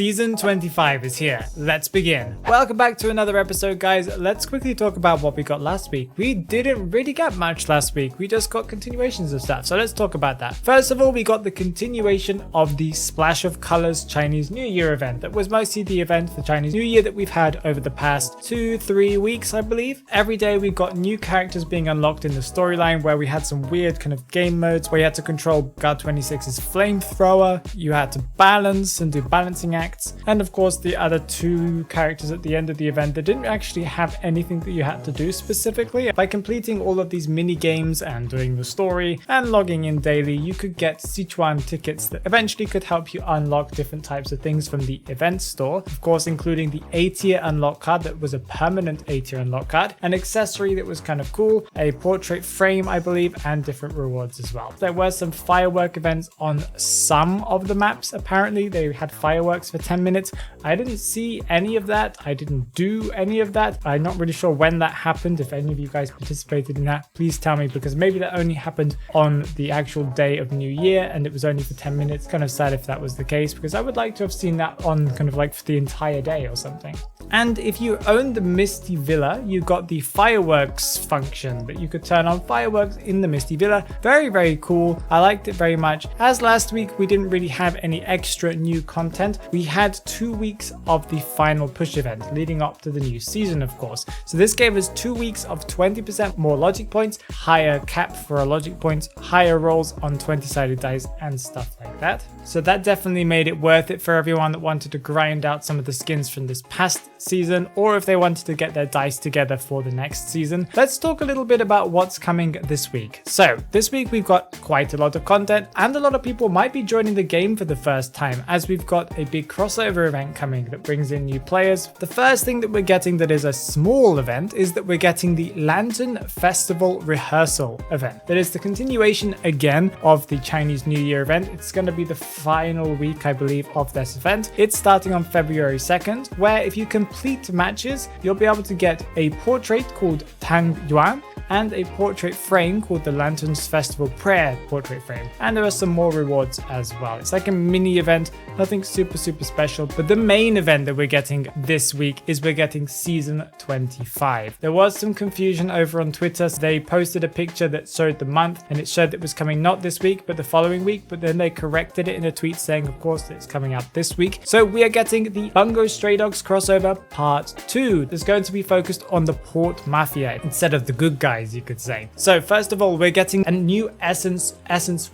Season 25 is here. Let's begin. Welcome back to another episode, guys. Let's quickly talk about what we got last week. We didn't really get much last week. We just got continuations of stuff. So let's talk about that. First of all, we got the continuation of the Splash of Colors Chinese New Year event. That was mostly the event for Chinese New Year that we've had over the past 2-3 weeks, I believe. Every day we got new characters being unlocked in the storyline, where we had some weird kind of game modes where you had to control Guard 26's flamethrower. You had to balance and do balancing acts, and of course the other two characters at the end of the event that didn't actually have anything that you had to do specifically. By completing all of these mini games and doing the story and logging in daily, you could get Sichuan tickets that eventually could help you unlock different types of things from the event store, of course including the A-tier unlock card that was a permanent A-tier unlock card, an accessory that was kind of cool, a portrait frame I believe, and different rewards as well. There were some firework events on some of the maps. Apparently they had fireworks for 10 minutes. I didn't see any of that. I didn't do any of that. I'm not really sure when that happened. If any of you guys participated in that, please tell me, because maybe that only happened on the actual day of New Year and it was only for 10 minutes. Kind of sad if that was the case, because I would like to have seen that on kind of like for the entire day or something. And if you own the Misty Villa, you got the fireworks function that you could turn on fireworks in the Misty Villa. Very, very cool. I liked it very much. As last week, we didn't really have any extra new content. We had 2 weeks of the final push event leading up to the new season, of course. So this gave us 2 weeks of 20% more logic points, higher cap for our logic points, higher rolls on 20-sided dice and stuff like that. So that definitely made it worth it for everyone that wanted to grind out some of the skins from this past season, or if they wanted to get their dice together for the next season. Let's talk a little bit about what's coming this week. So this week we've got quite a lot of content, and a lot of people might be joining the game for the first time, as we've got a big crossover event coming that brings in new players. The first thing that we're getting that is a small event is that we're getting the Lantern Festival Rehearsal event. That is the continuation again of the Chinese New Year event. It's going to be the final week, I believe, of this event. It's starting on February 2nd, where if you complete matches, you'll be able to get a portrait called Tang Yuan and a portrait frame called the Lanterns Festival Prayer portrait frame. And there are some more rewards as well. It's like a mini event, nothing super special, but the main event that we're getting this week is we're getting Season 25. There was some confusion over on Twitter. So they posted a picture that showed the month and it showed that it was coming not this week, but the following week, but then they corrected it in a tweet saying, of course, it's coming out this week. So we are getting the Bungo Stray Dogs crossover part 2. That's going to be focused on the Port Mafia instead of the good guys, you could say. So first of all, we're getting a new Essence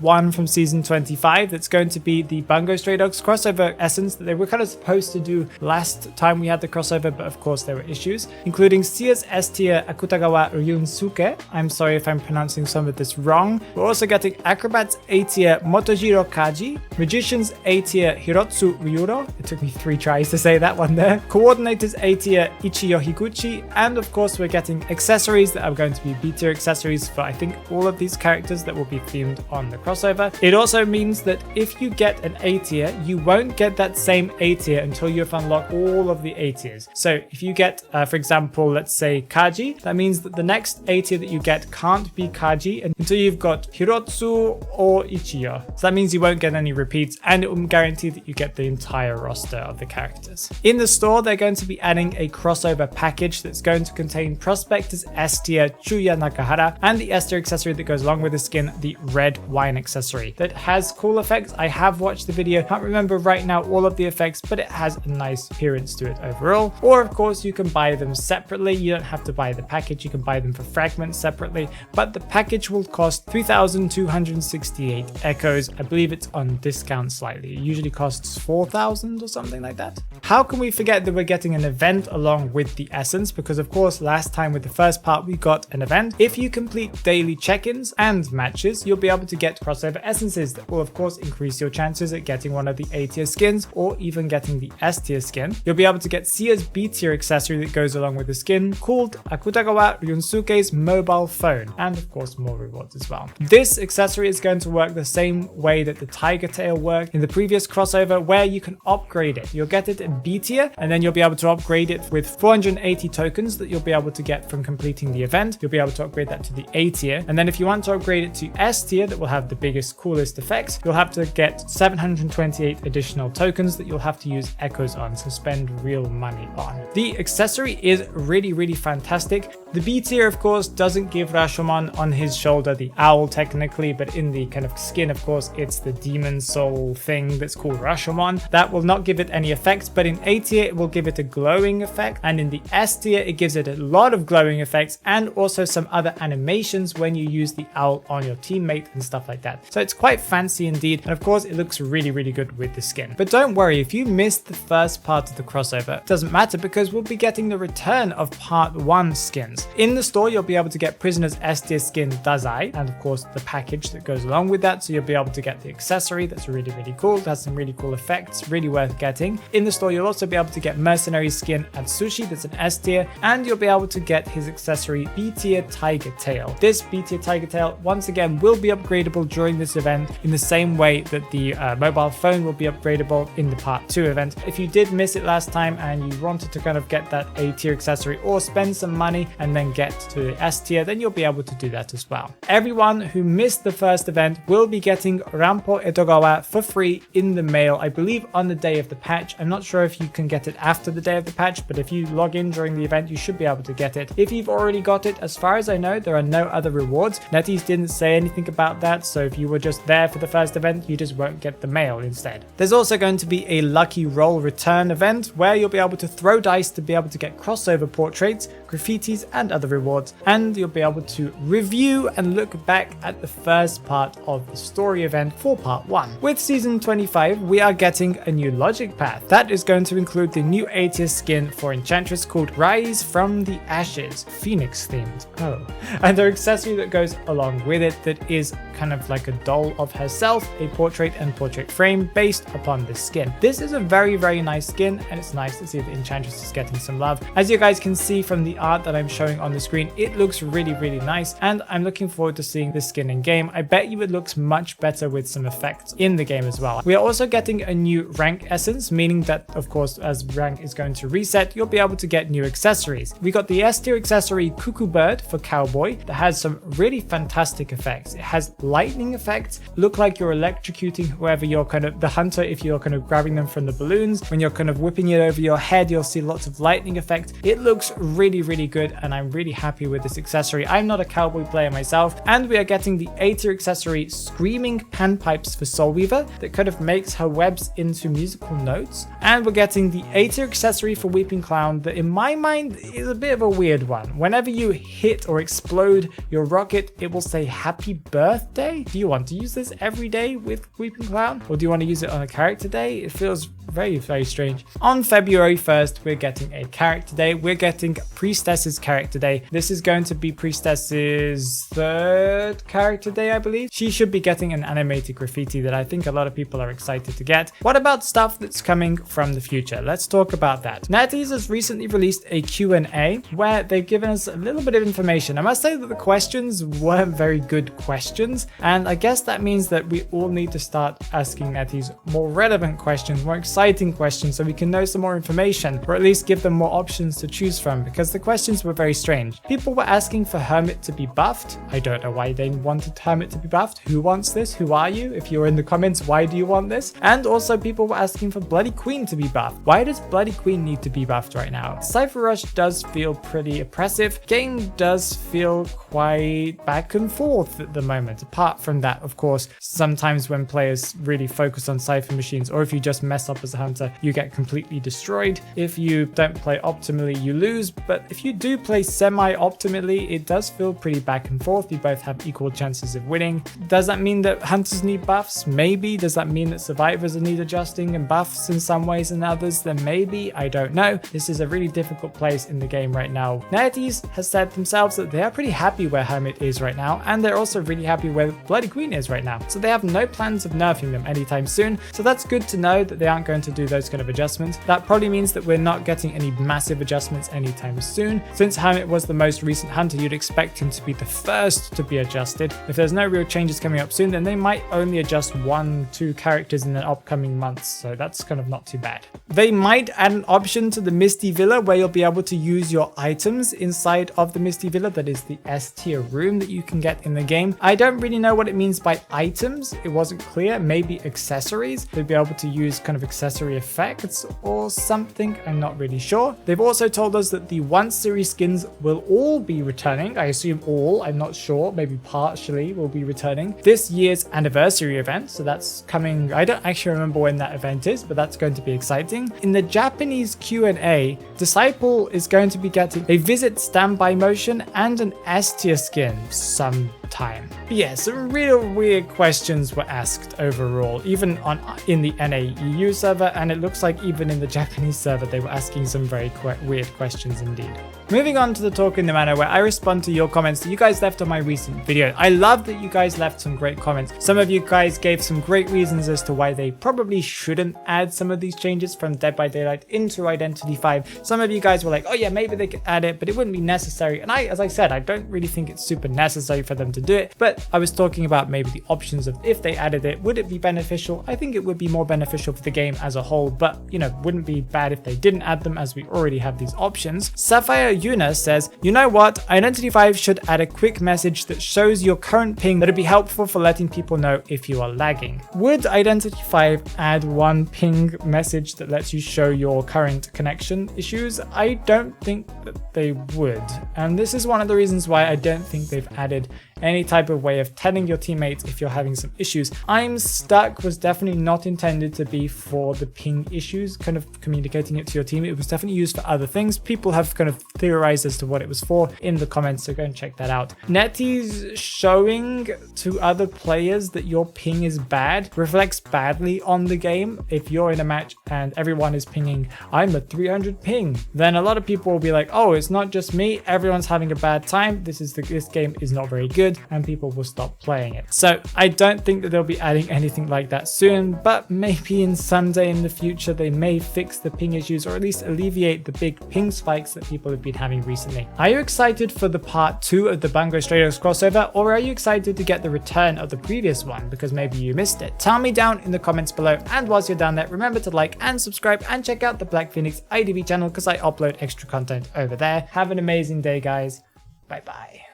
1 from Season 25. That's going to be the Bungo Stray Dogs crossover Essence that they were kind of supposed to do last time we had the crossover, but of course there were issues, including Sears S tier Akutagawa Ryunsuke. I'm sorry if I'm pronouncing some of this wrong. We're also getting Acrobats A tier Motojiro Kaji, Magicians A tier Hirotsu Ryuro. It took me 3 tries to say that one there. Coordinators A tier Ichiyo Higuchi, and of course we're getting accessories that are going to be B tier accessories for I think all of these characters that will be themed on the crossover. It also means that if you get an A tier, you won't get that same A tier until you've unlocked all of the A tiers. So if you get, for example, let's say Kaji, that means that the next A tier that you get can't be Kaji until you've got Hirotsu or Ichiyo. So that means you won't get any repeats, and it will guarantee that you get the entire roster of the characters. In the store, they're going to be adding a crossover package that's going to contain Prospector's S tier Chuya Nakahara and the S tier accessory that goes along with the skin, the red wine accessory that has cool effects. I have watched the video, can't remember right now all of the effects, but it has a nice appearance to it overall. Or of course you can buy them separately. You don't have to buy the package, you can buy them for fragments separately, but the package will cost 3,268 echoes. I believe it's on discount slightly. It usually costs 4,000 or something like that. How can we forget that we're getting an event along with the essence? Because of course last time with the first part we got an event. If you complete daily check-ins and matches, you'll be able to get crossover essences that will of course increase your chances at getting one of the A tier skins or even getting the S tier skin. You'll be able to get Sia's B tier accessory that goes along with the skin called Akutagawa Ryunsuke's mobile phone, and of course more rewards as well. This accessory is going to work the same way that the Tiger Tail worked in the previous crossover, where you can upgrade it. You'll get it in B tier and then you'll be able to upgrade it with 480 tokens that you'll be able to get from completing the event. You'll be able able to upgrade that to the A tier. And then if you want to upgrade it to S tier, that will have the biggest, coolest effects, you'll have to get 728 additional tokens that you'll have to use echoes on, so spend real money on. The accessory is really fantastic. The B tier, of course, doesn't give Rashomon on his shoulder the owl technically, but in the kind of skin, of course, it's the demon soul thing that's called Rashomon. That will not give it any effects, but in A tier, it will give it a glowing effect, and in the S tier, it gives it a lot of glowing effects and also some other animations when you use the owl on your teammate and stuff like that. So it's quite fancy indeed, and of course, it looks really good with the skin. But don't worry, if you missed the first part of the crossover, it doesn't matter because we'll be getting the return of part 1 skins. In the store, you'll be able to get Prisoner's S tier skin Dazai, and of course the package that goes along with that, so you'll be able to get the accessory that's really cool. It has some really cool effects, really worth getting. In the store, you'll also be able to get Mercenary skin Atsushi, that's an S tier, and you'll be able to get his accessory B tier Tiger Tail. This B tier Tiger Tail, once again, will be upgradable during this event in the same way that the mobile phone will be upgradable in the part 2 event. If you did miss it last time and you wanted to kind of get that A tier accessory or spend some money and then get to the S tier, then you'll be able to do that as well. Everyone who missed the first event will be getting Rampo Edogawa for free in the mail, I believe on the day of the patch. I'm not sure if you can get it after the day of the patch, but if you log in during the event, you should be able to get it. If you've already got it, as far as I know, there are no other rewards. NetEase didn't say anything about that, so if you were just there for the first event, you just won't get the mail instead. There's also going to be a lucky roll return event where you'll be able to throw dice to be able to get crossover portraits, graffitis, and other rewards, and you'll be able to review and look back at the first part of the story event for part 1. With season 25, we are getting a new logic path that is going to include the new A tier skin for Enchantress called Rise from the Ashes, Phoenix themed. And their accessory that goes along with it that is kind of like a doll of herself, a portrait and portrait frame based upon this skin. This is a very nice skin, and it's nice to see that Enchantress is getting some love. As you guys can see from the art that I'm showing on the screen, it looks really nice, and I'm looking forward to seeing this skin in game. I bet you it looks much better with some effects in the game as well. We are also getting a new rank essence, meaning that of course as rank is going to reset, you'll be able to get new accessories. We got the S tier accessory Cuckoo Bird for Cowboy that has some really fantastic effects. It has lightning effects, look like you're electrocuting whoever you're kind of the hunter. If you're kind of grabbing them from the balloons, when you're kind of whipping it over your head, you'll see lots of lightning effects. It looks really good, and I'm really happy with this accessory. I'm not a cowboy player myself, and we are getting the A tier accessory Screaming Panpipes for Soulweaver that kind of makes her webs into musical notes, and we're getting the A tier accessory for Weeping Clown that in my mind is a bit of a weird one. Whenever you hit or explode your rocket, it will say happy birthday. Do you want to use this every day with Weeping Clown, or do you want to use it on a character day? It feels very strange. On February 1st, we're getting a character day. We're getting Priestess's character day. This is going to be Priestess's 3rd character day, I believe. She should be getting an animated graffiti that I think a lot of people are excited to get. What about stuff that's coming from the future? Let's talk about that. NetEase has recently released a Q&A where they've given us a little bit of information. I must say that the questions weren't very good questions, and I guess that means that we all need to start asking NetEase more relevant questions, more exciting questions, so we can know some more information, or at least give them more options to choose from, because the questions were very strange. People were asking for Hermit to be buffed. I don't know why they wanted Hermit to be buffed. Who wants this? Who are you? If you're in the comments, why do you want this? And also people were asking for Bloody Queen to be buffed. Why does Bloody Queen need to be buffed right now? Cypher Rush does feel pretty oppressive. Game does feel quite back and forth at the moment. Apart from that, of course, sometimes when players really focus on Cypher machines, or if you just mess up as a hunter, you get completely destroyed. If you don't play optimally, you lose, but if you do play semi-optimally, it does feel pretty back and forth. You both have equal chances of winning. Does that mean that hunters need buffs? Maybe. Does that mean that survivors need adjusting and buffs in some ways and others? Then maybe. I don't know. This is a really difficult place in the game right now. NetEase has said themselves that they are pretty happy where Hermit is right now, and they're also really happy where Bloody Queen is right now. So they have no plans of nerfing them anytime soon. So that's good to know that they aren't going to do those kind of adjustments. That probably means that we're not getting any massive adjustments anytime soon. soon. Since Hermit was the most recent hunter, you'd expect him to be the first to be adjusted. If there's no real changes coming up soon, then they might only adjust 1-2 characters in the upcoming months, so that's kind of not too bad. They might add an option to the Misty Villa where you'll be able to use your items inside of the Misty Villa, that is the S tier room that you can get in the game. I don't really know what it means by items, it wasn't clear. Maybe accessories, they'd be able to use kind of accessory effects or something, I'm not really sure. They've also told us that the 1 series skins will all be returning. I assume all, I'm not sure, maybe partially will be returning. This year's anniversary event, so that's coming, I don't actually remember when that event is, but that's going to be exciting. In the Japanese Q&A, Disciple is going to be getting a visit standby motion and an S tier skin sometime. But yeah, some real weird questions were asked overall, even in the NAEU server, and it looks like even in the Japanese server they were asking some very weird questions indeed. Moving on to the talk in the manor, where I respond to your comments that you guys left on my recent video. I love that you guys left some great comments. Some of you guys gave some great reasons as to why they probably shouldn't add some of these changes from Dead by Daylight into Identity 5. Some of you guys were like, oh yeah, maybe they could add it, but it wouldn't be necessary. And as I said, I don't really think it's super necessary for them to do it, but I was talking about maybe the options of if they added it, would it be beneficial? I think it would be more beneficial for the game as a whole, but you know, wouldn't be bad if they didn't add them, as we already have these options. Sapphire Yuna says, you know what, Identity 5 should add a quick message that shows your current ping that'd be helpful for letting people know if you are lagging. Would Identity 5 add one ping message that lets you show your current connection issues? I don't think that they would, and this is one of the reasons why I don't think they've added any type of way of telling your teammates if you're having some issues. I'm stuck was definitely not intended to be for the ping issues, kind of communicating it to your team. It was definitely used for other things. People have kind of theorized as to what it was for in the comments, so go and check that out. Netty's showing to other players that your ping is bad reflects badly on the game. If you're in a match and everyone is pinging, I'm a 300 ping, then a lot of people will be like, oh, it's not just me, everyone's having a bad time, this game is not very good, and people will stop playing it. So I don't think that they'll be adding anything like that soon, but maybe in someday in the future they may fix the ping issues, or at least alleviate the big ping spikes that people have been having recently. Are you excited for the part 2 of the Bungo Stray Dogs crossover, or are you excited to get the return of the previous one because maybe you missed it? Tell me down in the comments below, and whilst you're down there, remember to like and subscribe and check out the Black Phoenix IDV channel because I upload extra content over there. Have an amazing day, guys. Bye bye.